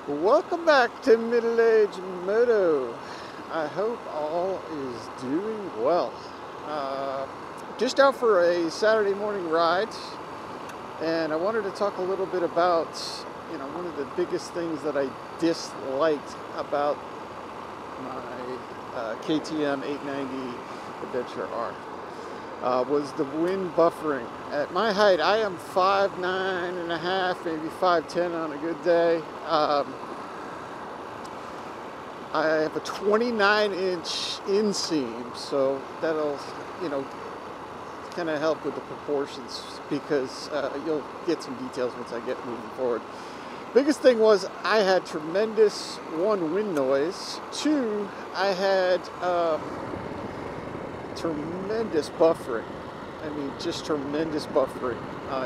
Welcome back to Middle Age Moto. I hope all is doing well. Just out for a Saturday morning ride, and I wanted to talk a little bit about, one of the biggest things that I disliked about my KTM 890 Adventure R. Was the wind buffering. At my height, I am 5'9.5", maybe 5'10" on a good day. I have a 29-inch inseam, so that'll, kind of help with the proportions, because you'll get some details once I get moving forward. Biggest thing was I had tremendous, one, wind noise. Two, I had tremendous buffering. I mean, just tremendous buffering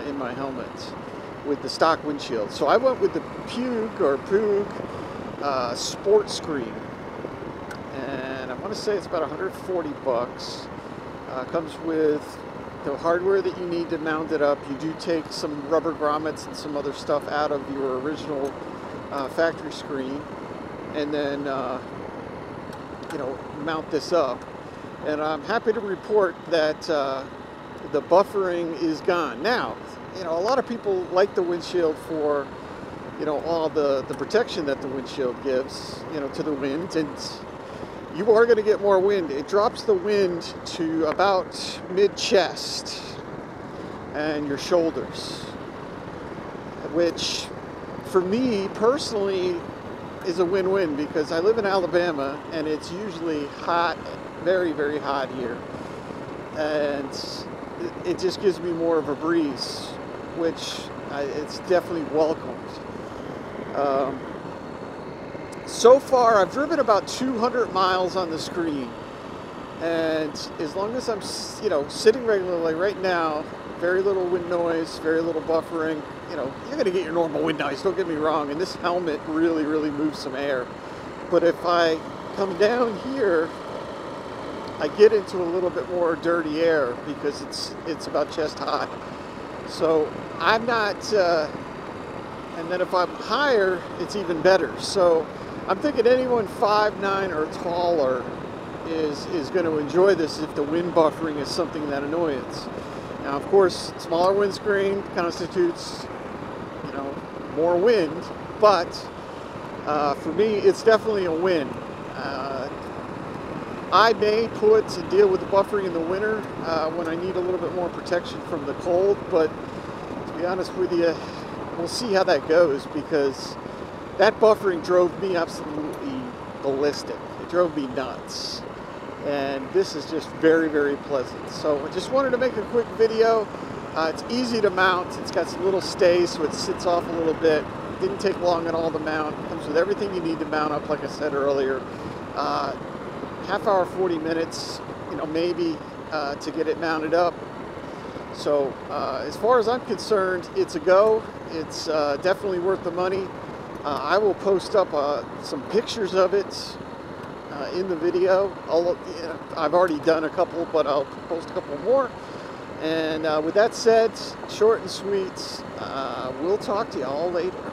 in my helmet with the stock windshield. So I went with the Puig sport screen, and I want to say it's about $140. Comes with the hardware that you need to mount it up. You do take some rubber grommets and some other stuff out of your original factory screen, and then mount this up. And I'm happy to report that the buffering is gone. Now, a lot of people like the windshield for, all the protection that the windshield gives, to the wind. And you are going to get more wind. It drops the wind to about mid-chest and your shoulders, which for me personally is a win-win, because I live in Alabama and it's usually hot, very, very hot here, and it just gives me more of a breeze, which it's definitely welcomed. So far I've driven about 200 miles on the screen, and as long as I'm sitting regularly right now, very little wind noise, very little buffering. You're going to get your normal wind noise, don't get me wrong, and this helmet really moves some air. But if I come down here, I get into a little bit more dirty air, because it's about chest high. So I'm not, and then if I'm higher, it's even better. So I'm thinking anyone 5'9" or taller is going to enjoy this if the wind buffering is something that annoys. Now, of course, smaller windscreen constitutes, more wind, but for me, it's definitely a win. I may put and deal with the buffering in the winter when I need a little bit more protection from the cold, but to be honest with you, we'll see how that goes, because that buffering drove me absolutely ballistic. It drove me nuts. And this is just very pleasant. So I just wanted to make a quick video. It's easy to mount. It's got some little stays, so it sits off a little bit. Didn't take long at all to mount. Comes with everything you need to mount up, like I said earlier. Half hour, 40 minutes, maybe to get it mounted up. So as far as I'm concerned, it's a go. It's definitely worth the money. I will post up some pictures of it in the video. I've already done a couple, but I'll post a couple more. And with that said, short and sweet, we'll talk to you all later.